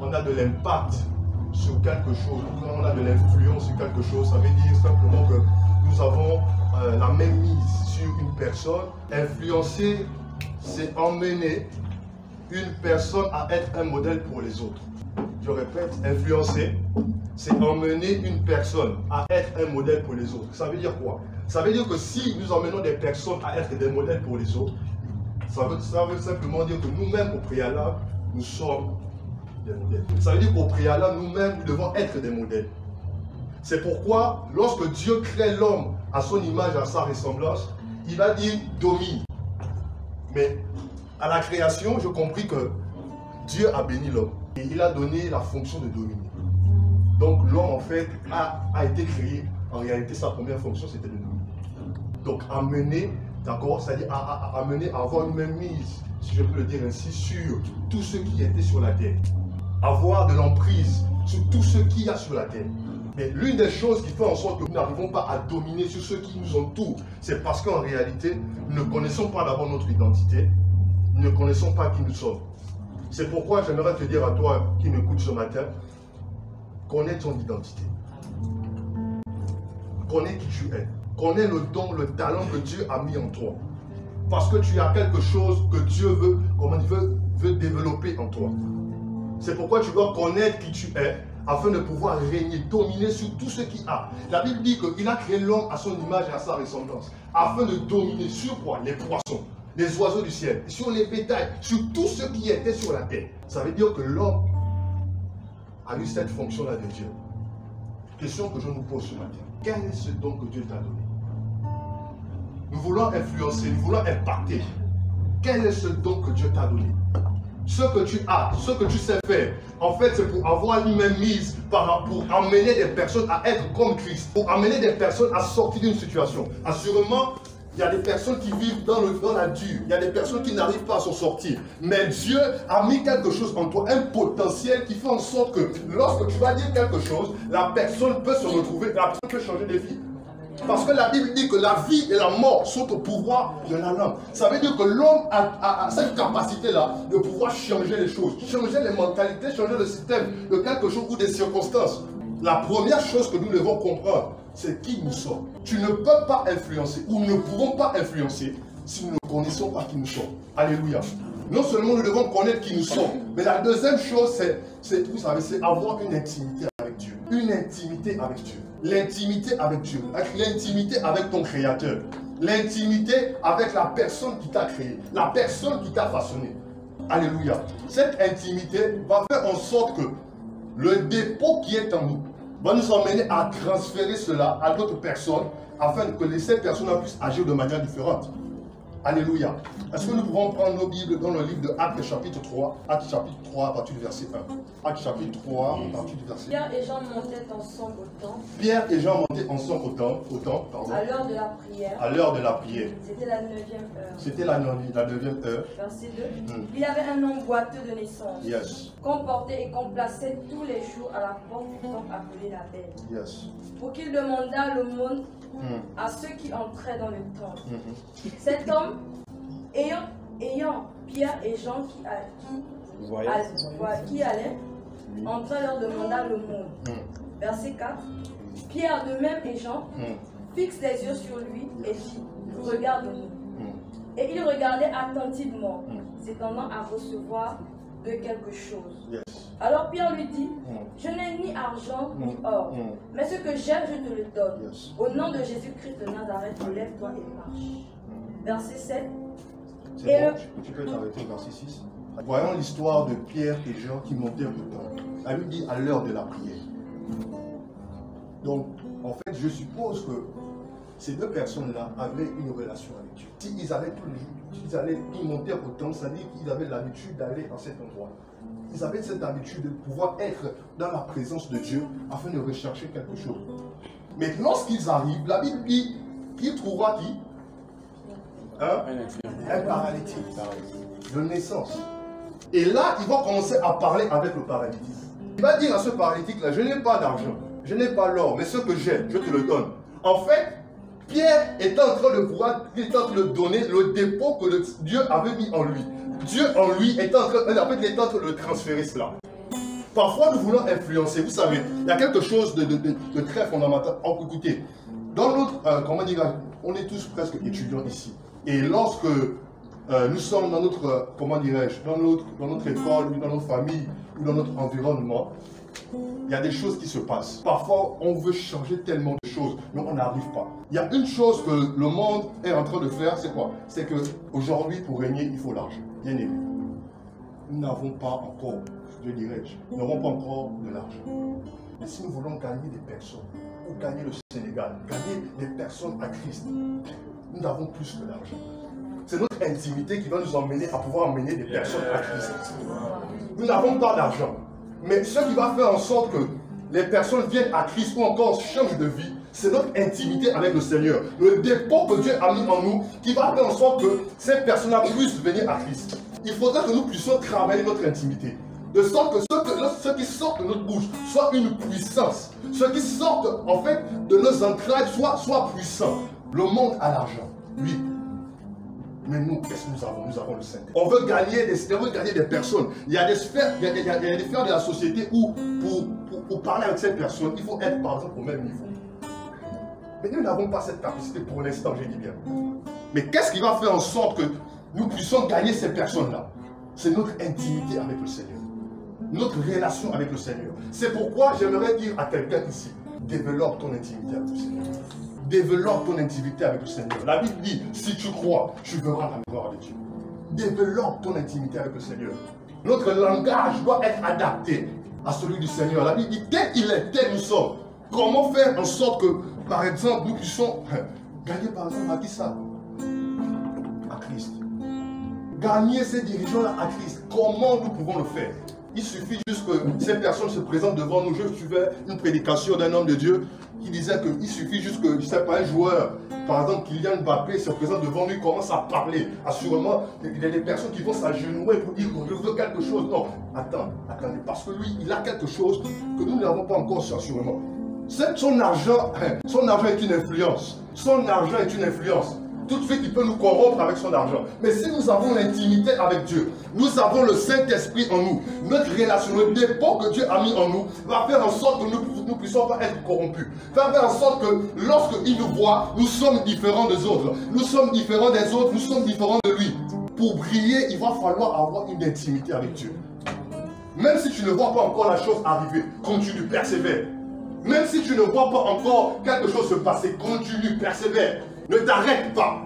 on a de l'impact sur quelque chose, quand on a de l'influence sur quelque chose, ça veut dire simplement que nous avons la même mise sur une personne. Influencer, c'est emmener une personne à être un modèle pour les autres. Je répète, influencer, c'est emmener une personne à être un modèle pour les autres. Ça veut dire quoi? Ça veut dire que si nous emmenons des personnes à être des modèles pour les autres, ça veut simplement dire que nous-mêmes, au préalable, nous sommes des modèles. Ça veut dire qu'au préalable, nous-mêmes, nous devons être des modèles. C'est pourquoi, lorsque Dieu crée l'homme à son image, à sa ressemblance, il va dire domine. Mais à la création, j'ai compris que Dieu a béni l'homme et il a donné la fonction de dominer. Donc l'homme en fait a été créé. En réalité, sa première fonction c'était de dominer. Donc amener, d'accord, c'est-à-dire amener à avoir une même mise, si je peux le dire ainsi, sur tout ce qui était sur la terre. Avoir de l'emprise sur tout ce qu'il y a sur la terre. Mais l'une des choses qui fait en sorte que nous n'arrivons pas à dominer sur ceux qui nous entourent, c'est parce qu'en réalité, nous ne connaissons pas d'abord notre identité, nous ne connaissons pas qui nous sommes. C'est pourquoi j'aimerais te dire à toi qui m'écoutes ce matin, connais ton identité. Connais qui tu es. Connais le don, le talent que Dieu a mis en toi. Parce que tu as quelque chose que Dieu veut, comment il veut développer en toi. C'est pourquoi tu dois connaître qui tu es, afin de pouvoir régner, dominer sur tout ce qu'il a. La Bible dit qu'il a créé l'homme à son image et à sa ressemblance, afin de dominer sur quoi? Les poissons, les oiseaux du ciel, sur les bétails, sur tout ce qui était sur la terre. Ça veut dire que l'homme a eu cette fonction-là de Dieu. Question que je nous pose ce matin. Quel est ce don que Dieu t'a donné? Nous voulons influencer, nous voulons impacter. Quel est ce don que Dieu t'a donné? Ce que tu as, ce que tu sais faire, en fait, c'est pour avoir une même mise, pour amener des personnes à être comme Christ, pour amener des personnes à sortir d'une situation. Assurément, il y a des personnes qui vivent dans la dure, il y a des personnes qui n'arrivent pas à s'en sortir. Mais Dieu a mis quelque chose en toi, un potentiel qui fait en sorte que lorsque tu vas dire quelque chose, la personne peut se retrouver, la personne peut changer de vie. Parce que la Bible dit que la vie et la mort sont au pouvoir de la langue. Ça veut dire que l'homme a cette capacité-là de pouvoir changer les choses, changer les mentalités, changer le système de quelque chose ou des circonstances. La première chose que nous devons comprendre, c'est qui nous sommes. Tu ne peux pas influencer, ou nous ne pouvons pas influencer, si nous ne connaissons pas qui nous sommes. Alléluia. Non seulement nous devons connaître qui nous sommes, mais la deuxième chose, c'est avoir une intimité avec Dieu. Une intimité avec Dieu. L'intimité avec Dieu, l'intimité avec ton Créateur, l'intimité avec la personne qui t'a créé, la personne qui t'a façonné. Alléluia. Cette intimité va faire en sorte que le dépôt qui est en nous va nous emmener à transférer cela à d'autres personnes afin que ces personnes puissent agir de manière différente. Alléluia. Est-ce que nous pouvons prendre nos Bibles dans le livre de Actes chapitre 3, Actes chapitre 3 à partir du verset 1. Actes chapitre 3 à partir du verset 1. Pierre et Jean montaient ensemble au temple. Pierre et Jean montaient ensemble au temple, pardon. À l'heure de la prière. À l'heure de la prière. C'était la 9e heure. C'était la 9e heure. Verset 2. Il avait un homme boiteux de naissance. Yes. Qu'on portait et qu'on plaçait tous les jours à la porte du temple appelé la Belle. Yes. Pour qu'il demandât l'aumône à ceux qui entraient dans le temple. Cet homme, ayant Pierre et Jean qui allaient, entra leur demanda l'aumône. Verset 4. Pierre de même et Jean fixent les yeux sur lui et dit, regarde-nous. Et il regardait attentivement, s'étendant à recevoir de quelque chose. Yes. Alors Pierre lui dit, je n'ai ni argent ni or, mais ce que j'ai, je te le donne. Yes. Au nom de Jésus-Christ de Nazareth, lève-toi et marche. Verset 7. C'est bon, tu peux t'arrêter au verset 6. Voyons l'histoire de Pierre et Jean qui montaient au temple. La Bible dit à l'heure de la prière. Donc, en fait, je suppose que ces deux personnes-là avaient une relation avec Dieu. S'ils allaient tous les jours, ils montaient au temple, ça veut dire qu'ils avaient l'habitude d'aller à cet endroit. Ils avaient cette habitude de pouvoir être dans la présence de Dieu afin de rechercher quelque chose. Mais lorsqu'ils arrivent, la Bible dit qu'ils trouvera qui? Un paralytique de naissance. Et là, ils vont commencer à parler avec le paralytique. Il va dire à ce paralytique-là, je n'ai pas d'argent, je n'ai pas l'or, mais ce que j'ai, je te le donne. En fait, Pierre est en train de donner le dépôt que Dieu avait mis en lui. Dieu en lui est en train de le transférer cela. Parfois, nous voulons influencer. Vous savez, il y a quelque chose de très fondamental. Écoutez, dans notre, comment dire, on est tous presque étudiants ici. Et lorsque nous sommes dans notre, comment dirais-je, dans notre école, ou dans notre famille, ou dans notre environnement, il y a des choses qui se passent. Parfois, on veut changer tellement de choses, mais on n'arrive pas. Il y a une chose que le monde est en train de faire, c'est quoi? C'est qu'aujourd'hui, pour régner, il faut l'argent. Bien aimé. Nous n'avons pas encore, je dirais, nous n'avons pas encore de l'argent. Mais si nous voulons gagner des personnes, ou gagner le Sénégal, gagner des personnes à Christ, nous n'avons plus que l'argent. C'est notre intimité qui va nous emmener à pouvoir emmener des personnes à Christ. Nous n'avons pas d'argent. Mais ce qui va faire en sorte que les personnes viennent à Christ ou encore changent de vie, c'est notre intimité avec le Seigneur. Le dépôt que Dieu a mis en nous qui va faire en sorte que ces personnes-là puissent venir à Christ. Il faudra que nous puissions travailler notre intimité. De sorte que ce qui sort de notre bouche soit une puissance. Ce qui sort en fait de nos entrailles soit puissant. Le monde a l'argent, oui. Mais nous, qu'est-ce que nous avons? Nous avons le Saint-Esprit. On veut gagner des personnes. Il y a des sphères, il y a des sphères de la société où, pour parler avec cette personne, il faut être, par exemple, au même niveau. Mais nous n'avons pas cette capacité pour l'instant, je dis bien. Mais qu'est-ce qui va faire en sorte que nous puissions gagner ces personnes-là? C'est notre intimité avec le Seigneur. Notre relation avec le Seigneur. C'est pourquoi j'aimerais dire à quelqu'un ici, développe ton intimité avec le Seigneur. Développe ton intimité avec le Seigneur. La Bible dit, si tu crois, tu verras la gloire de Dieu. Développe ton intimité avec le Seigneur. Notre langage doit être adapté à celui du Seigneur. La Bible dit, tel qu'il est, tel nous sommes. Comment faire en sorte que, par exemple, nous puissions gagner par exemple à qui ça? À Christ. Gagner ces dirigeants-là à Christ. Comment nous pouvons le faire? Il suffit juste que ces personnes se présentent devant nous. Je suivais une prédication d'un homme de Dieu qui disait qu'il suffit juste que, je ne sais pas, un joueur, par exemple Kylian Mbappé, se présente devant lui, commence à parler. Assurément, il y a des personnes qui vont s'agenouiller pour dire je veux quelque chose. Non, attendez, parce que lui, il a quelque chose que nous n'avons pas encore sur assurément. Son argent est une influence. Son argent est une influence. Tout de suite, il peut nous corrompre avec son argent. Mais si nous avons l'intimité avec Dieu, nous avons le Saint-Esprit en nous, notre relation, le dépôt que Dieu a mis en nous, va faire en sorte que nous ne puissions pas être corrompus. Va faire en sorte que lorsqu'il nous voit, nous sommes différents des autres. Nous sommes différents des autres, nous sommes différents de lui. Pour briller, il va falloir avoir une intimité avec Dieu. Même si tu ne vois pas encore la chose arriver, continue, persévère. Même si tu ne vois pas encore quelque chose se passer, continue, persévère. Ne t'arrête pas.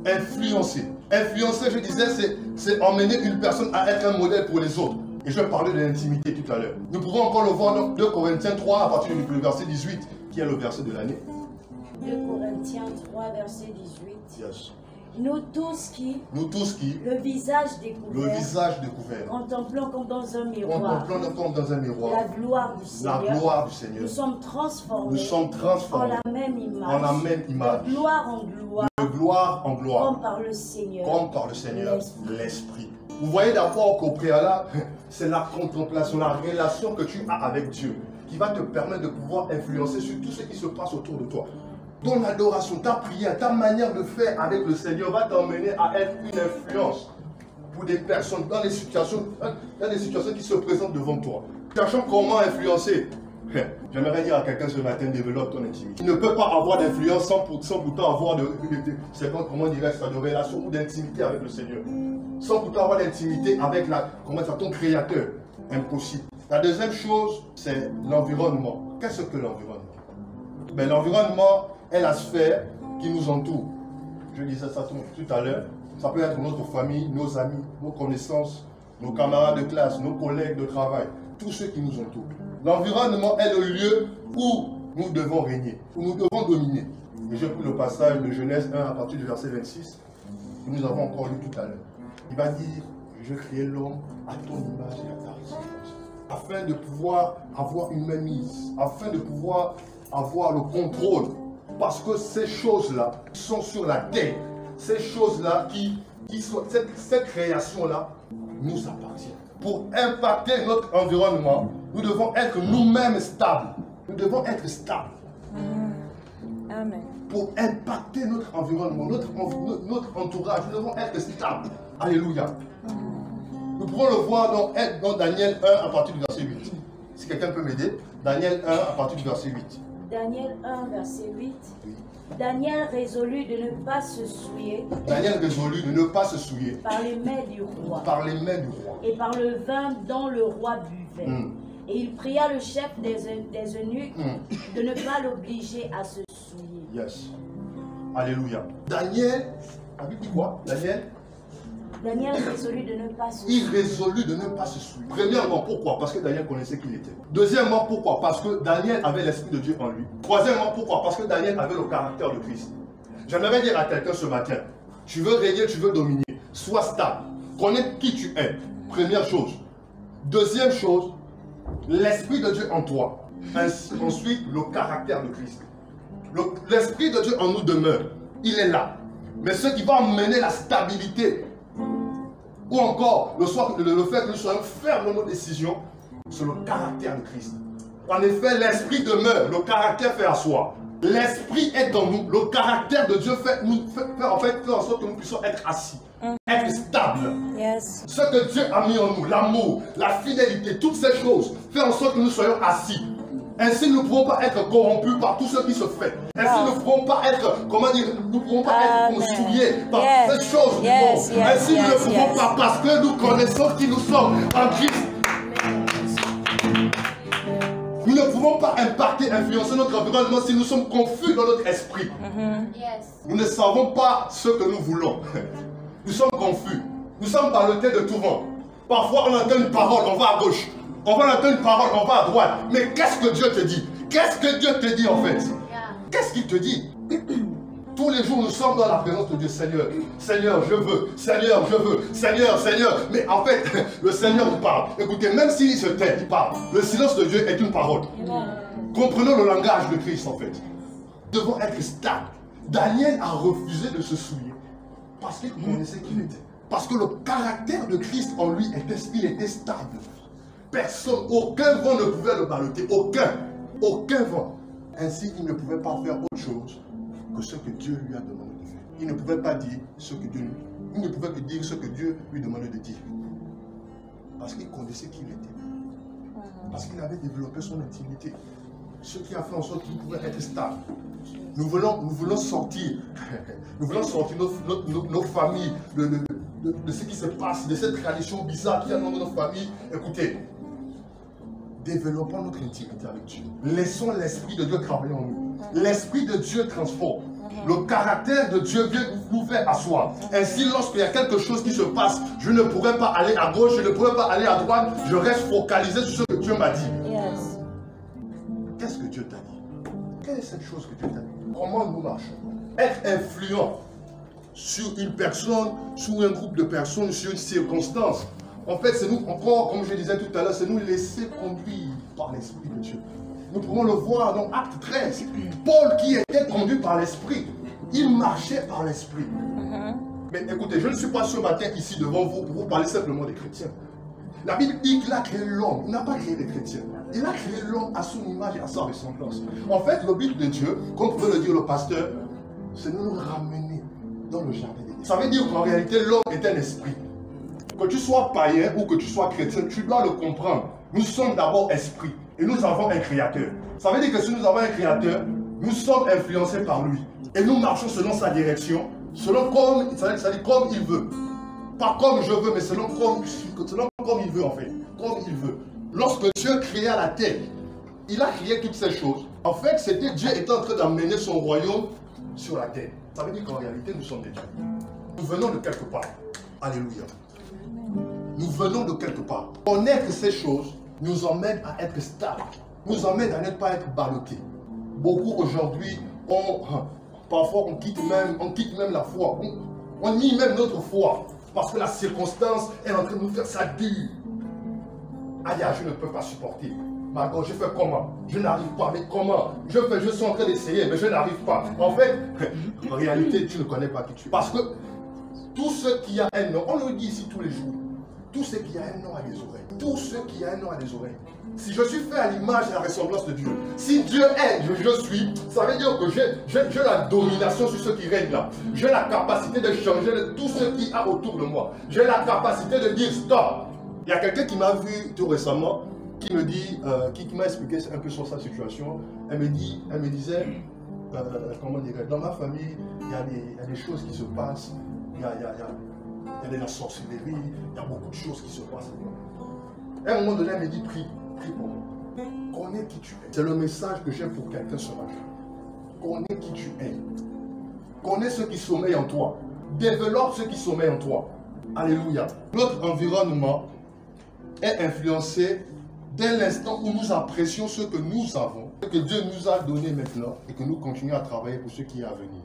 Influencer. Influencer, je disais, c'est emmener une personne à être un modèle pour les autres. Et je parlais de l'intimité tout à l'heure. Nous pouvons encore le voir dans 2 Corinthiens 3 à partir du verset 18, qui est le verset de l'année. 2 Corinthiens 3, verset 18. Yes. Nous tous qui, le visage découvert, contemplant comme dans un miroir, la gloire du Seigneur, nous sommes transformés, en la même image, de gloire en gloire, comme par le Seigneur, l'Esprit. Vous voyez d'abord qu'au préalable, c'est la contemplation, la relation que tu as avec Dieu qui va te permettre de pouvoir influencer sur tout ce qui se passe autour de toi. Ton adoration, ta prière, ta manière de faire avec le Seigneur va t'emmener à être une influence pour des personnes dans des situations qui se présentent devant toi. Sachant comment influencer. J'aimerais dire à quelqu'un ce matin, développe ton intimité. Tu ne peux pas avoir d'influence sans pourtant avoir de relation ou d'intimité avec le Seigneur. Sans pourtant avoir d'intimité avec ton créateur. Impossible. La deuxième chose, c'est l'environnement. Qu'est-ce que l'environnement? Ben, l'environnement est la sphère qui nous entoure. Je disais ça tout à l'heure. Ça peut être notre famille, nos amis, nos connaissances, nos camarades de classe, nos collègues de travail, tous ceux qui nous entourent. L'environnement est le lieu où nous devons régner, où nous devons dominer. Et j'ai pris le passage de Genèse 1 à partir du verset 26, que nous avons encore lu tout à l'heure. Il va dire, je crée l'homme à ton image et à ta ressemblance, afin de pouvoir avoir une mainmise, afin de pouvoir avoir le contrôle, parce que ces choses-là sont sur la terre. Ces choses-là cette création-là nous appartient. Pour impacter notre environnement, nous devons être nous-mêmes stables. Nous devons être stables. Amen. Pour impacter notre environnement, notre entourage, nous devons être stables. Alléluia. Nous pouvons le voir dans Daniel 1 à partir du verset 8. Si quelqu'un peut m'aider, Daniel 1 à partir du verset 8. Daniel 1, verset 8. Daniel résolut de ne pas se souiller. Daniel résolut de ne pas se souiller. Par les mets du roi. Par les mains du roi. Et par le vin dont le roi buvait. Et il pria le chef des eunuques de ne pas l'obliger à se souiller. Yes. Alléluia. Daniel, la Bible dit quoi? Daniel résolut de ne pas se souiller. Il résolut de ne pas se souiller. Premièrement, pourquoi? Parce que Daniel connaissait qui il était. Deuxièmement, pourquoi? Parce que Daniel avait l'Esprit de Dieu en lui. Troisièmement, pourquoi? Parce que Daniel avait le caractère de Christ. J'aimerais dire à quelqu'un ce matin, tu veux régner, tu veux dominer, sois stable, connais qui tu es. Première chose. Deuxième chose, l'Esprit de Dieu en toi. Ensuite, le caractère de Christ. L'Esprit de Dieu en nous demeure. Il est là. Mais ce qui va amener la stabilité, ou encore le fait que nous soyons fermes dans nos décisions, c'est le caractère de Christ. En effet, l'Esprit demeure, le caractère fait asseoir. L'Esprit est en nous, le caractère de Dieu fait en sorte que nous puissions être assis, être stables. Yes. Ce que Dieu a mis en nous, l'amour, la fidélité, toutes ces choses, fait en sorte que nous soyons assis. Ainsi, nous ne pouvons pas être corrompus par tout ce qui se fait. Ainsi, nous ne pouvons pas être, comment dire, nous ne pouvons pas être souillés par ces choses du monde. Ainsi, nous ne pouvons pas, parce que nous connaissons qui nous sommes en Christ. Nous ne pouvons pas impacter, influencer notre environnement si nous sommes confus dans notre esprit. Nous ne savons pas ce que nous voulons. Nous sommes confus. Nous sommes ballottés de tout vent. Parfois, on entend une parole, on va à gauche. On va entendre une parole, on va à droite. Mais qu'est-ce que Dieu te dit? Qu'est-ce que Dieu te dit en fait? Qu'est-ce qu'il te dit? Tous les jours, nous sommes dans la présence de Dieu. Seigneur, Seigneur, je veux. Seigneur, je veux. Seigneur, Seigneur. Mais en fait, le Seigneur il parle. Écoutez, même s'il se tait, il parle. Le silence de Dieu est une parole. Comprenons le langage de Christ en fait. Nous devons être stables. Daniel a refusé de se souiller parce qu'il connaissait qui il était. Parce que le caractère de Christ en lui était stable. Personne, aucun vent ne pouvait le balloter. Aucun vent. Ainsi, il ne pouvait pas faire autre chose que ce que Dieu lui a demandé de faire. Il ne pouvait pas dire ce que Dieu lui. Il ne pouvait que dire ce que Dieu lui demandait de dire. Parce qu'il connaissait qui il était. Parce qu'il avait développé son intimité. Ce qui a fait en sorte qu'il pouvait être stable. Nous voulons sortir. Nous voulons sortir nos familles de ce qui se passe, de cette tradition bizarre qu'il y a dans nos familles. Écoutez, développons notre intimité avec Dieu. Laissons l'Esprit de Dieu travailler en nous. L'Esprit de Dieu transforme. Le caractère de Dieu vient nous faire asseoir. Ainsi, lorsqu'il y a quelque chose qui se passe, je ne pourrais pas aller à gauche, je ne pourrais pas aller à droite. Je reste focalisé sur ce que Dieu m'a dit. Yes. Qu'est-ce que Dieu t'a dit? Quelle est cette chose que Dieu t'a dit? Comment nous marchons? Être influent sur une personne, sur un groupe de personnes, sur une circonstance. En fait, c'est nous, encore, comme je disais tout à l'heure, c'est nous laisser conduire par l'Esprit de Dieu. Nous pouvons le voir dans Acte 13. Paul qui était conduit par l'Esprit, il marchait par l'Esprit. Mais écoutez, je ne suis pas ce matin ici devant vous pour vous parler simplement des chrétiens. La Bible dit qu'il a créé l'homme, il n'a pas créé les chrétiens. Il a créé l'homme à son image et à sa ressemblance. En fait, le but de Dieu, comme pouvait le dire le pasteur, c'est de nous ramener dans le jardin d'Éden. Ça veut dire qu'en réalité, l'homme est un esprit. Que tu sois païen ou que tu sois chrétien, tu dois le comprendre. Nous sommes d'abord esprit et nous avons un créateur. Ça veut dire que si nous avons un créateur, nous sommes influencés par lui. Et nous marchons selon sa direction, selon comme il veut. Pas comme je veux, mais selon comme il veut en fait. Comme il veut. Lorsque Dieu créa la terre, il a créé toutes ces choses. En fait, c'était Dieu était en train d'amener son royaume sur la terre. Ça veut dire qu'en réalité, nous sommes des dieux. Nous venons de quelque part. Alléluia. Nous venons de quelque part. Connaître ces choses nous emmène à être stables. Nous emmène à ne pas être ballottés. Beaucoup aujourd'hui, parfois on quitte même la foi. On nie même notre foi. Parce que la circonstance est en train de nous faire ça dur. Aïe, je ne peux pas supporter. Margot, je fais comment? Je n'arrive pas, mais comment? Je suis en train d'essayer, mais je n'arrive pas. En fait, en réalité, tu ne connais pas qui tu es. Parce que tout ce qui a un nom, on le dit ici tous les jours, tout ce qui a un nom a des oreilles. Tout ce qui a un nom a des oreilles. Si je suis fait à l'image et à la ressemblance de Dieu, si Dieu est, je suis, ça veut dire que j'ai la domination sur ce qui règne là. J'ai la capacité de changer tout ce qui a autour de moi. J'ai la capacité de dire stop. Il y a quelqu'un qui m'a vu tout récemment, qui me dit, qui m'a expliqué un peu sur sa situation. Elle me disait, comment dirais-je, dans ma famille, il y a des choses qui se passent, il y a de la sorcellerie, il y a beaucoup de choses qui se passent. À un moment donné, elle me dit, prie pour moi. Connais qui tu es. C'est le message que j'ai pour quelqu'un ce matin. Connais qui tu es. Connais ce qui sommeille en toi. Développe ce qui sommeille en toi. Alléluia. Notre environnement est influencé dès l'instant où nous apprécions ce que nous avons, ce que Dieu nous a donné maintenant et que nous continuons à travailler pour ce qui est à venir.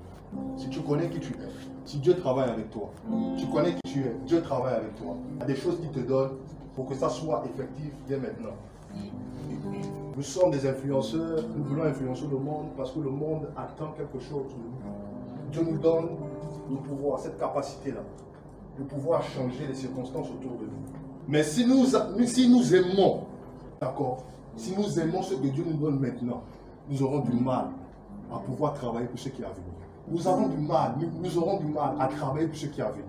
Si tu connais qui tu es, si Dieu travaille avec toi, tu connais qui tu es, Dieu travaille avec toi. Il y a des choses qu'il te donne pour que ça soit effectif dès maintenant. Nous sommes des influenceurs, nous voulons influencer le monde parce que le monde attend quelque chose de nous. Dieu nous donne le pouvoir, cette capacité-là, de pouvoir changer les circonstances autour de nous. Mais si nous aimons, d'accord, si nous aimons ce que Dieu nous donne maintenant, nous aurons du mal à pouvoir travailler pour ce qui est à venir. Nous aurons du mal à travailler pour ce qui est à venir.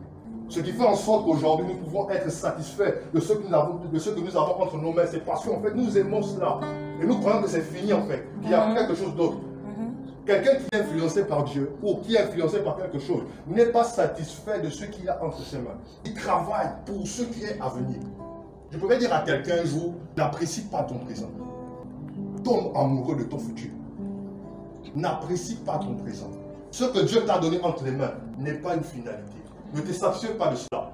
Ce qui fait en sorte qu'aujourd'hui, nous pouvons être satisfaits de ce que nous avons entre nos mains. C'est parce qu'en fait, nous aimons cela. Et nous croyons que c'est fini en fait, qu'il y a quelque chose d'autre. Quelqu'un qui est influencé par Dieu ou qui est influencé par quelque chose n'est pas satisfait de ce qu'il a entre ses mains. Il travaille pour ce qui est à venir. Je pourrais dire à quelqu'un un jour, n'apprécie pas ton présent. Tombe amoureux de ton futur. N'apprécie pas ton présent. Ce que Dieu t'a donné entre les mains n'est pas une finalité. Ne te satisfais pas de cela.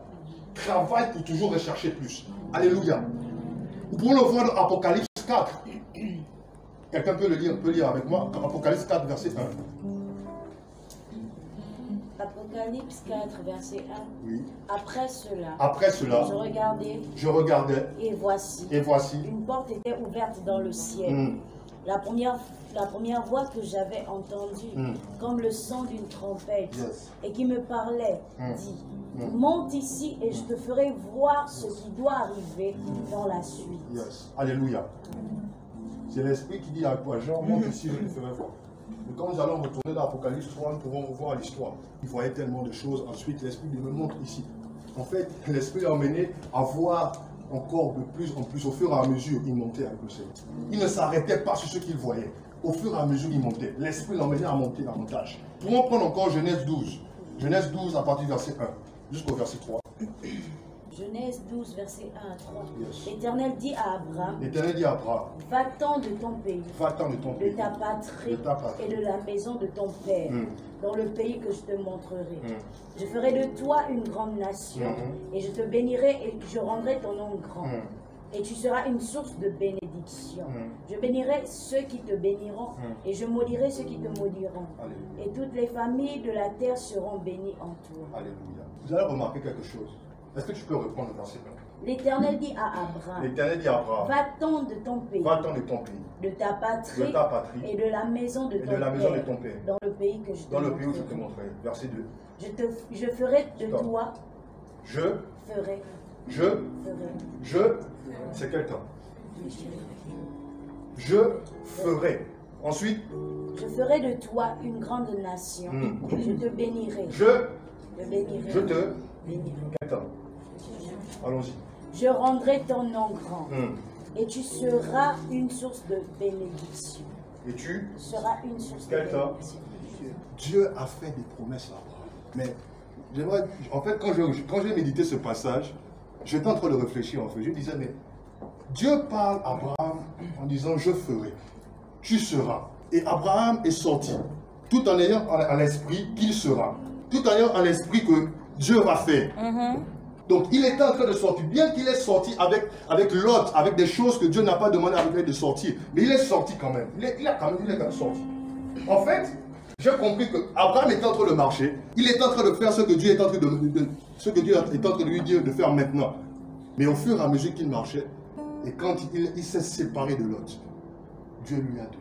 Travaille pour toujours rechercher plus. Alléluia. Vous pouvez le voir dans Apocalypse 4. Quelqu'un peut lire avec moi. Apocalypse 4, verset 1. Apocalypse 4, verset 1. Oui. Après cela, je regardais, et voici, une porte était ouverte dans le ciel. La première voix que j'avais entendue, comme le son d'une trompette, et qui me parlait, dit, monte ici et je te ferai voir ce qui doit arriver dans la suite. Alléluia. C'est l'Esprit qui dit à Jean, monte ici, je te ferai voir. Et quand nous allons retourner dans l'Apocalypse 3, nous pourrons revoir l'histoire. Il voyait tellement de choses. Ensuite, l'Esprit me montre ici. En fait, l'Esprit l'a emmené à voir encore de plus en plus. Au fur et à mesure, il montait avec le Seigneur. Il ne s'arrêtait pas sur ce qu'il voyait. Au fur et à mesure, il montait. L'Esprit l'emmenait à monter davantage. Pouvons prendre encore Genèse 12. Genèse 12 à partir du verset 1 jusqu'au verset 3. Genèse 12, verset 1 à 3. L'Éternel dit à Abraham, va-t'en de ton pays, de ta patrie et de la maison de ton père, dans le pays que je te montrerai. Je ferai de toi une grande nation, et je te bénirai et je rendrai ton nom grand. Et tu seras une source de bénédiction. Je bénirai ceux qui te béniront, et je maudirai ceux qui te maudiront. Alléluia. Et toutes les familles de la terre seront bénies en toi. Alléluia. Vous allez remarquer quelque chose. Est-ce que tu peux reprendre le verset 1? L'Éternel dit à Abraham, va-t'en de ton pays, de ta patrie, et de la maison de ton père, dans le pays que je te montrerai. Verset 2. Je ferai de toi. C'est quel temps? Je ferai. Ensuite. Je ferai de toi une grande nation. Je te bénirai. Je te bénirai. Quel temps? Allons-y. Je rendrai ton nom grand. Et tu seras une source de bénédiction. Et tu seras une source de bénédiction. Dieu a fait des promesses là-bas. Mais j'aimerais, en fait, quand j'ai médité ce passage, j'étais en train de réfléchir en fait. Je disais, mais Dieu parle à Abraham en disant, je ferai, tu seras. Et Abraham est sorti, tout en ayant à l'esprit qu'il sera, tout en ayant à l'esprit que Dieu va faire. Donc il était en train de sortir, bien qu'il est sorti avec Lot, avec des choses que Dieu n'a pas demandé à lui de sortir, mais il est sorti quand même. Il est quand même sorti. En fait, j'ai compris que Abraham était en train de marcher, il est en train de faire ce que Dieu est en train de lui dire de faire maintenant. Mais au fur et à mesure qu'il marchait, et quand il s'est séparé de Lot, Dieu lui a donné.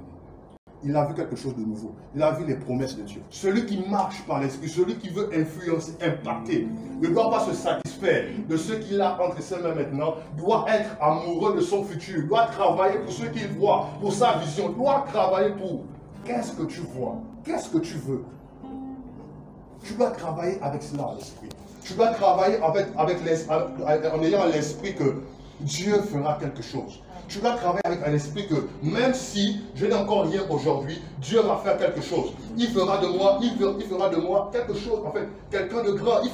Il a vu quelque chose de nouveau. Il a vu les promesses de Dieu. Celui qui marche par l'esprit, celui qui veut influencer, impacter, ne doit pas se satisfaire de ce qu'il a entre ses mains maintenant, doit être amoureux de son futur, doit travailler pour ce qu'il voit, pour sa vision, doit travailler pour qu'est-ce que tu vois, qu'est-ce que tu veux. Tu dois travailler avec cela à l'esprit. Tu dois travailler en ayant à l'esprit que Dieu fera quelque chose. tu vas travailler avec un esprit que même si je n'ai encore rien aujourd'hui, Dieu va faire quelque chose. Il fera de moi, il fera de moi quelque chose, en fait, quelqu'un de grand. Il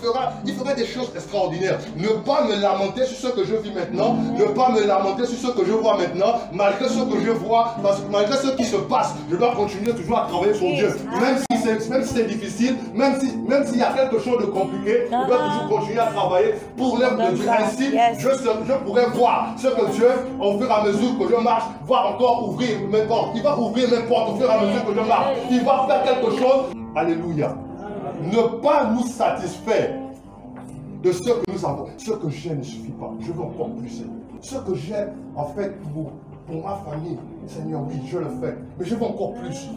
fera des choses extraordinaires. Ne pas me lamenter sur ce que je vis maintenant, ne pas me lamenter sur ce que je vois maintenant, malgré ce que je vois, parce que malgré ce qui se passe, je dois continuer toujours à travailler pour Dieu. Même si c'est difficile, même s'il y a quelque chose de compliqué, je dois toujours continuer à travailler pour l'œuvre de Dieu. Ainsi, je pourrais voir ce que Dieu, au fur et à mesure que je marche, va encore ouvrir mes portes. Il va ouvrir mes portes au fur et à mesure que je marche. Il va faire quelque chose. Alléluia. Ne pas nous satisfaire de ce que nous avons. Ce que j'ai ne suffit pas. Je veux encore plus, Seigneur. Ce que j'ai, en fait, pour ma famille, Seigneur, oui, je le fais. Mais je veux encore plus.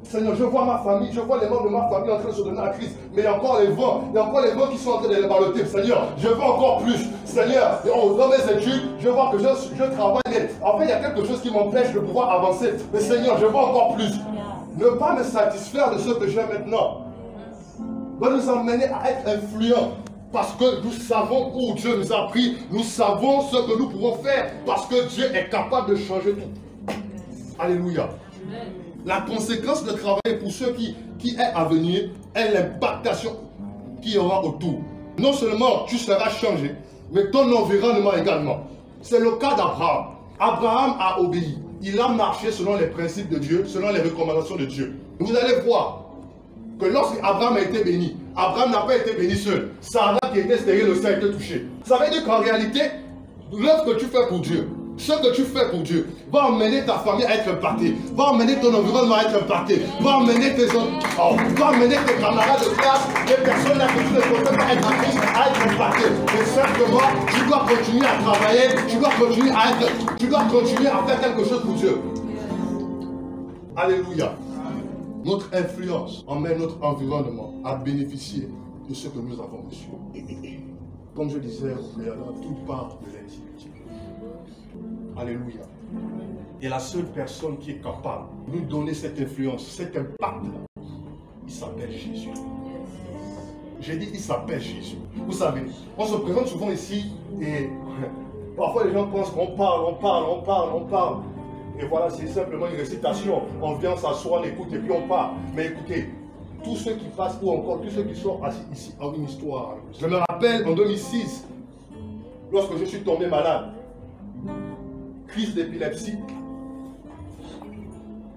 Seigneur, je vois ma famille, je vois les membres de ma famille en train de se donner à Christ. Mais il y a encore les vents qui sont en train de les balloter. Seigneur, je veux encore plus. Seigneur, dans mes études, je vois que je travaille. Mais en fait, il y a quelque chose qui m'empêche de pouvoir avancer. Mais Seigneur, je veux encore plus. Ne pas me satisfaire de ce que j'ai maintenant va nous emmener à être influents. Parce que nous savons où Dieu nous a pris. Nous savons ce que nous pouvons faire. Parce que Dieu est capable de changer tout. Alléluia. La conséquence de travailler pour ceux qui est à venir est l'impactation qu'il y aura autour. Non seulement tu seras changé, mais ton environnement également. C'est le cas d'Abraham. Abraham a obéi. Il a marché selon les principes de Dieu, selon les recommandations de Dieu. Vous allez voir que lorsque Abraham a été béni, Abraham n'a pas été béni seul. Sarah qui était stérile aussi a été touchée. Ça veut dire qu'en réalité, l'œuvre que tu fais pour Dieu, ce que tu fais pour Dieu, va emmener ta famille à être impactée, va emmener ton environnement à être impacté, va emmener tes camarades de classe, les personnes là que tu ne peux pas être appris à être impactées. Mais simplement, tu dois continuer à travailler, tu dois continuer à faire quelque chose pour Dieu. Alléluia. Notre influence emmène notre environnement à bénéficier de ce que nous avons reçu. Comme je disais au préalable, tout part de l'intimité. Alléluia. Et la seule personne qui est capable de nous donner cette influence, cet impact-là, il s'appelle Jésus. J'ai dit, il s'appelle Jésus. Vous savez, on se présente souvent ici et parfois les gens pensent qu'on parle. Et voilà, c'est simplement une récitation. On vient s'asseoir, on écoute et puis on part. Mais écoutez, tous ceux qui passent ou encore tous ceux qui sont assis ici ont une histoire. Je me rappelle en 2006, lorsque je suis tombé malade, crise d'épilepsie.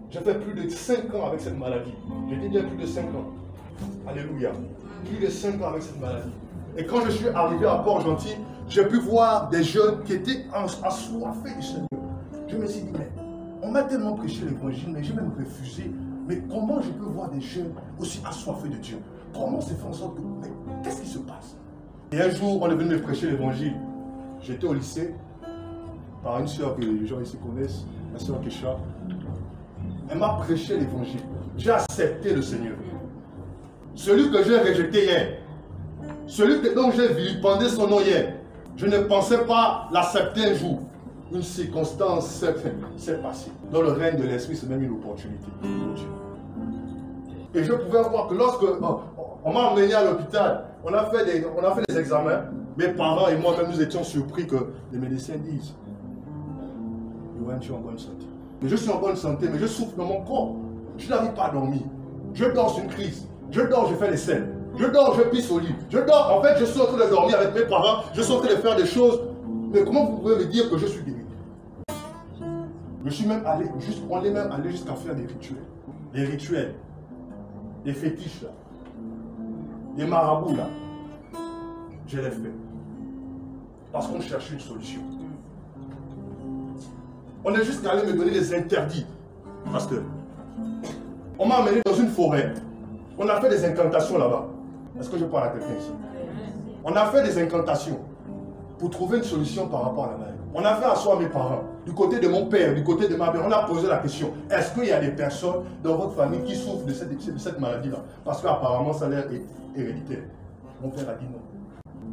J'ai fait plus de 5 ans avec cette maladie. Je dis bien plus de 5 ans. Alléluia. Plus de 5 ans avec cette maladie. Et quand je suis arrivé à Port-Gentil, j'ai pu voir des jeunes qui étaient assoiffés du Seigneur. Je me suis dit, mais on m'a tellement prêché l'évangile, mais j'ai même refusé. Mais comment je peux voir des jeunes aussi assoiffés de Dieu? Comment c'est fait en sorte que... Mais qu'est-ce qui se passe? Et un jour, on est venu me prêcher l'évangile. J'étais au lycée, par une soeur que les gens ici connaissent, la soeur Kesha. Elle m'a prêché l'évangile. J'ai accepté le Seigneur. Celui que j'ai rejeté hier, celui dont j'ai vilipendé son nom hier, je ne pensais pas l'accepter un jour. Une circonstance s'est passée. Dans le règne de l'esprit, c'est même une opportunité pour Dieu. Et je pouvais voir que lorsque on m'a emmené à l'hôpital, on a fait des examens, mes parents et moi-même nous étions surpris que les médecins disent Yoann, tu es en bonne santé. Mais je suis en bonne santé, mais je souffre dans mon corps. Je n'arrive pas à dormir. Je dors sur une crise. Je dors, je fais les scènes. Je dors, je pisse au lit. Je dors, en fait, je suis en train de dormir avec mes parents. Je suis en train de faire des choses. Mais comment vous pouvez me dire que je suis guéri? Je suis même allé, on est même allé jusqu'à faire des rituels. Des rituels. Des fétiches là. Des marabouts là. Je l'ai fait. Parce qu'on cherchait une solution. On est jusqu'à aller me donner des interdits. Parce que on m'a amené dans une forêt. On a fait des incantations là-bas. Est-ce que je parle à quelqu'un ici? On a fait des incantations pour trouver une solution par rapport à la maladie. On a fait asseoir mes parents, du côté de mon père, du côté de ma mère. On a posé la question, est-ce qu'il y a des personnes dans votre famille qui souffrent de cette maladie-là? Parce qu'apparemment, ça a l'air héréditaire. Mon père a dit non.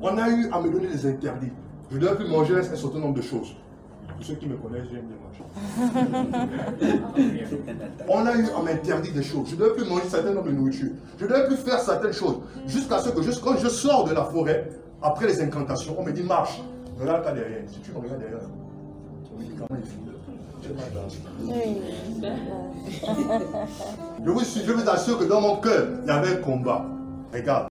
On a eu à me donner des interdits. Je ne devais plus manger un certain nombre de choses. Pour ceux qui me connaissent, j'aime bien manger. On a eu à m'interdire des choses. Je ne devais plus manger un certain nombre de nourriture. Je ne devais plus faire certaines choses. Jusqu'à ce que, quand je sors de la forêt, après les incantations, on me dit marche. Regarde pas derrière. Si tu me regardes derrière, Je vous assure que dans mon cœur, il y avait un combat. Regarde.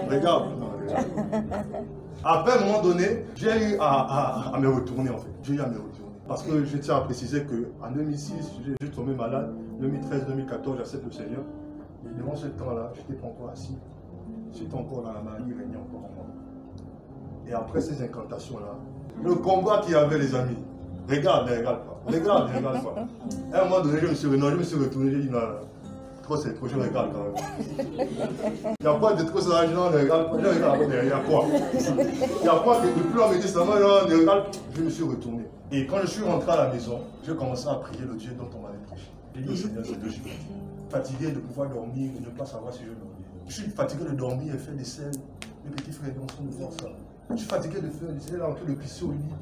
Regarde. Après, à un moment donné, j'ai eu à me retourner en fait. Parce que je tiens à préciser qu'en 2006, j'ai tombé malade. 2013-2014, j'accepte le Seigneur. Et durant ce temps-là, je n'étais pas encore assis. J'étais encore dans la maladie, régnait encore en moi. Et après ces incantations-là, le combat qu'il y avait, les amis, regarde pas. À un moment donné, je me suis retourné, j'ai dit non, trop c'est trop, je regarde quand même. Il n'y a pas de trop ça, non, ne regarde pas, il y a quoi? Il y a quoi que depuis on me dit ça, non, ne regarde pas. Je me suis retourné. Et quand je suis rentré à la maison, j'ai commencé à prier le Dieu dont on m'avait prêché. J'ai dit au Seigneur, c'est Dieu, je suis fatigué de pouvoir dormir, de ne pas savoir si je dormais. Je suis fatigué de dormir et faire des scènes. Les petits frères sont de faire ça. Je suis fatigué de faire des scènes en train de pisser au lit,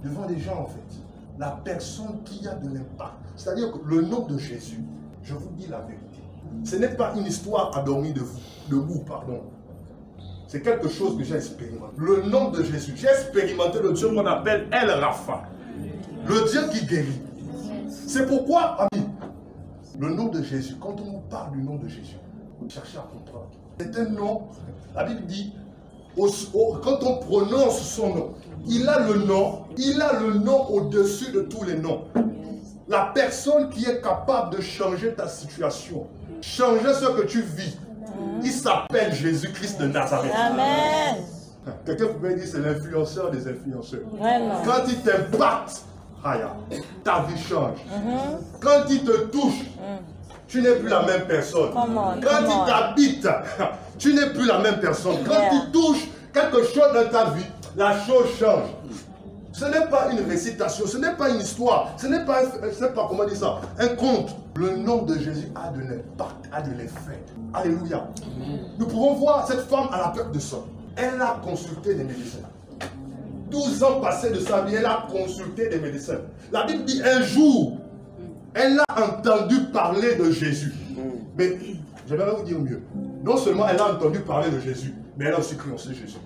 devant des gens en fait. La personne qui a de l'impact. C'est-à-dire que le nom de Jésus, je vous dis la vérité, ce n'est pas une histoire à dormir debout, pardon. C'est quelque chose que j'ai expérimenté. Le nom de Jésus, j'ai expérimenté le Dieu qu'on appelle El Rapha. Le Dieu qui guérit. C'est pourquoi, amis, le nom de Jésus, quand on nous parle du nom de Jésus, cherchez à comprendre. C'est un nom, la Bible dit, quand on prononce son nom, il a le nom au-dessus de tous les noms. La personne qui est capable de changer ta situation, changer ce que tu vis, il s'appelle Jésus-Christ de Nazareth. Amen. Quelqu'un pouvait dire c'est l'influenceur des influenceurs. Vraiment. Quand il t'impacte, ta vie change. Quand il te touche, tu n'es plus la même personne. Quand il t'habite, tu n'es plus la même personne. Quand il touche quelque chose dans ta vie, la chose change. Ce n'est pas une récitation, ce n'est pas une histoire, ce n'est pas, comment dire ça, un conte. Le nom de Jésus a de l'impact, a de l'effet. Alléluia. Nous pouvons voir cette femme à la perte de sang. Elle a consulté des médecins. 12 ans passés de sa vie, elle a consulté des médecins. La Bible dit un jour, elle a entendu parler de Jésus. Mais je vais vous dire mieux. Non seulement elle a entendu parler de Jésus, mais elle a aussi cru en ce Jésus.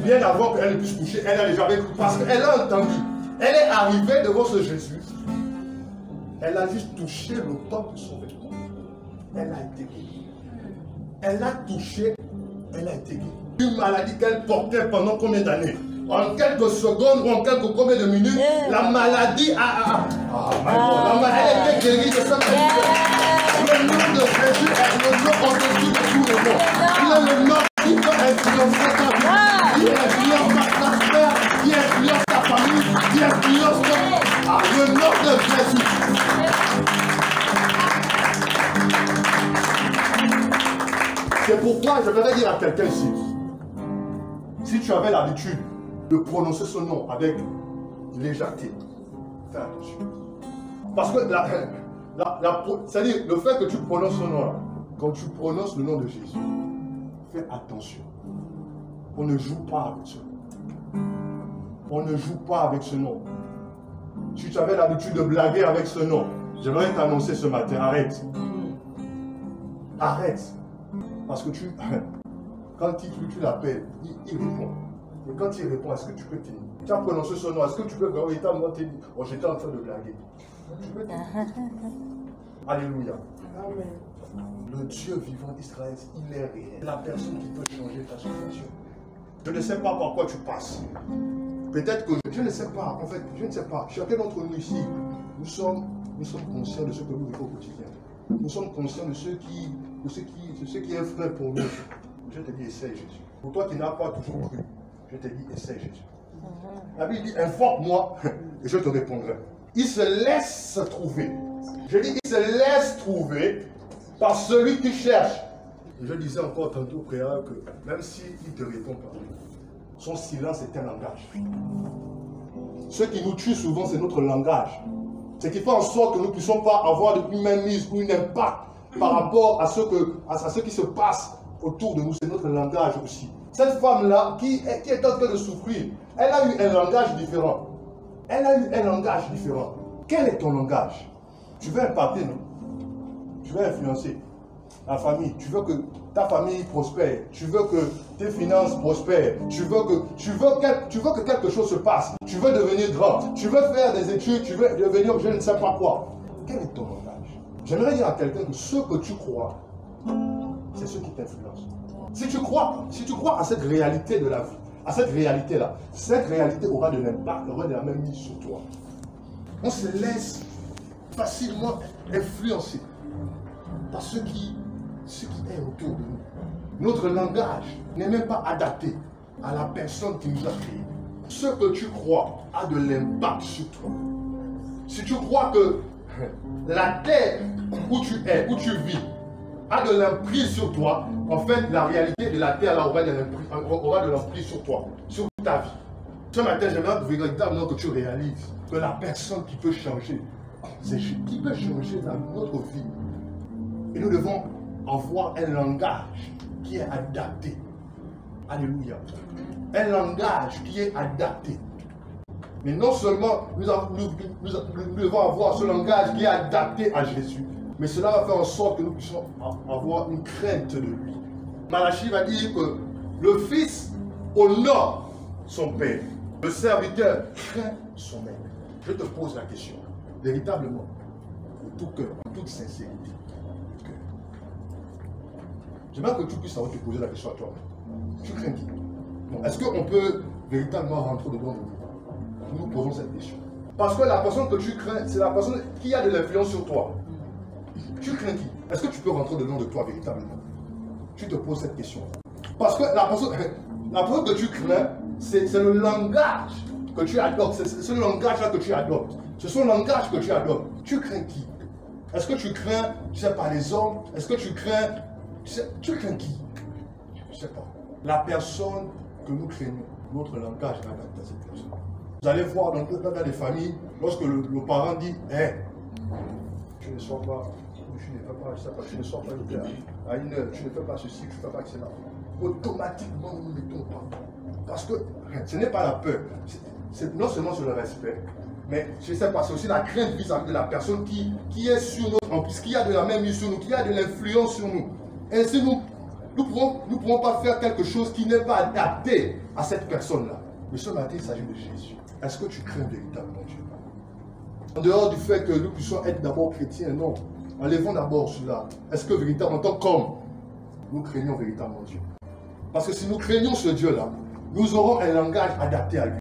Bien avant qu'elle puisse coucher, elle a déjà cru. Parce qu'elle a entendu. Elle est arrivée devant ce Jésus. Elle a juste touché le top de son vêtement. Elle a été guérie. Elle a touché, elle a été guérie. Une maladie qu'elle portait pendant combien d'années? En quelques secondes ou en combien de minutes, la maladie a... elle était guérie de sa maladie. Le nom de Jésus est le nom au-dessus de tous les noms. Il est le nom qui peut influencer ta vie, qui influence ta sphère, qui influence ta famille, qui influence le nom de Jésus. C'est pourquoi je voudrais dire à quelqu'un ici, si tu avais l'habitude de prononcer ce nom avec légèreté, fais attention. Parce que c'est-à-dire le fait que tu prononces ce nom-là, quand tu prononces le nom de Jésus, fais attention. On ne joue pas avec ce nom. On ne joue pas avec ce nom. Si tu avais l'habitude de blaguer avec ce nom, j'aimerais t'annoncer ce matin, arrête. Arrête. Parce que quand tu l'appelles, il répond. Et quand il répond, est-ce que tu peux tenir? Tu as prononcé son nom, est-ce que tu peux véritablement tenir? Oh, j'étais en train de blaguer. Tu peux tenir. Alléluia. Amen. Le Dieu vivant d'Israël, il est réel. La personne qui peut changer ta situation. Je ne sais pas par quoi tu passes. Peut-être que je ne sais pas. En fait, je ne sais pas. Chacun d'entre nous ici, nous sommes conscients de ce que nous vivons au quotidien. Nous sommes conscients de ce qui est vrai pour nous. Je te dis, essaye Jésus. Pour toi qui n'as pas toujours cru, je te dis, essaye Jésus. La Bible dit, informe-moi et je te répondrai. Il se laisse trouver. Je dis, il se laisse trouver par celui qui cherche. Je disais encore tantôt au préalable que même s'il ne te répond pas, son silence est un langage. Ce qui nous tue souvent, c'est notre langage. Ce qui fait en sorte que nous ne puissions pas avoir une mainmise ou un impact par rapport à ce qui se passe autour de nous. C'est notre langage aussi. Cette femme-là, qui est en train de souffrir, elle a eu un langage différent. Elle a eu un langage différent. Quel est ton langage? Tu veux impacter, non? Tu veux influencer. la famille, tu veux que ta famille prospère, tu veux que tes finances prospèrent, tu veux que quelque chose se passe, tu veux devenir grand, tu veux faire des études, tu veux devenir je ne sais pas quoi. Quel est ton langage? J'aimerais dire à quelqu'un que ce que tu crois, c'est ce qui t'influence. Si tu crois à cette réalité de la vie, à cette réalité-là, cette réalité aura de l'impact, aura de la même mise sur toi. On se laisse facilement influencer par ce qui est autour de nous. Notre langage n'est même pas adapté à la personne qui nous a créés. Ce que tu crois a de l'impact sur toi. Si tu crois que la terre où tu es, où tu vis, a de l'emprise sur toi, en fait, la réalité de la terre là, aura de l'emprise sur toi, sur ta vie. Ce matin, j'aimerais véritablement que tu réalises que la personne qui peut changer, c'est qui peut changer dans notre vie. Et nous devons avoir un langage qui est adapté. Alléluia. Un langage qui est adapté. Mais non seulement nous devons avoir ce langage qui est adapté à Jésus, mais cela va faire en sorte que nous puissions avoir une crainte de lui. Malachie va dire que le Fils honore son Père. Le serviteur craint son maître. Je te pose la question, véritablement, de tout cœur, en toute sincérité. J'aimerais que tu puisses te poser la question à toi. Tu crains qui? Est-ce qu'on peut véritablement rentrer dedans de nous? Nous posons cette question. Parce que la personne que tu crains, c'est la personne qui a de l'influence sur toi. Tu crains qui? Est-ce que tu peux rentrer dedans de toi véritablement? Tu te poses cette question. Parce que la personne que tu crains, c'est le langage que tu adoptes. C'est ce langage-là que tu adoptes. C'est ce langage que tu adoptes. Tu crains qui? Est-ce que tu crains, je ne sais pas, les hommes? Est-ce que tu crains... Tu crains qui? Je ne sais pas. La personne que nous craignons, notre langage est adapté à cette personne. Vous allez voir dans les familles, lorsque le parent dit hey, tu ne sors pas, tu ne fais pas, je sais pas, tu ne sors pas à une heure, tu ne fais pas ceci, tu ne fais pas cela. Automatiquement, nous ne mettons pas. Parce que ce n'est pas la peur, c'est non seulement sur le respect, mais je ne sais pas, c'est aussi la crainte vis-à-vis de la personne qui est sur notre emprise, qui a de la même mise sur nous, qui a de l'influence sur nous. Ainsi, nous ne pourrons pas faire quelque chose qui n'est pas adapté à cette personne-là. Mais ce matin, il s'agit de Jésus. Est-ce que tu crains véritablement Dieu? En dehors du fait que nous puissions être d'abord chrétiens, non. Enlevons d'abord cela. Est-ce que véritablement, en tant qu'homme, nous craignons véritablement Dieu? Parce que si nous craignons ce Dieu-là, nous aurons un langage adapté à lui.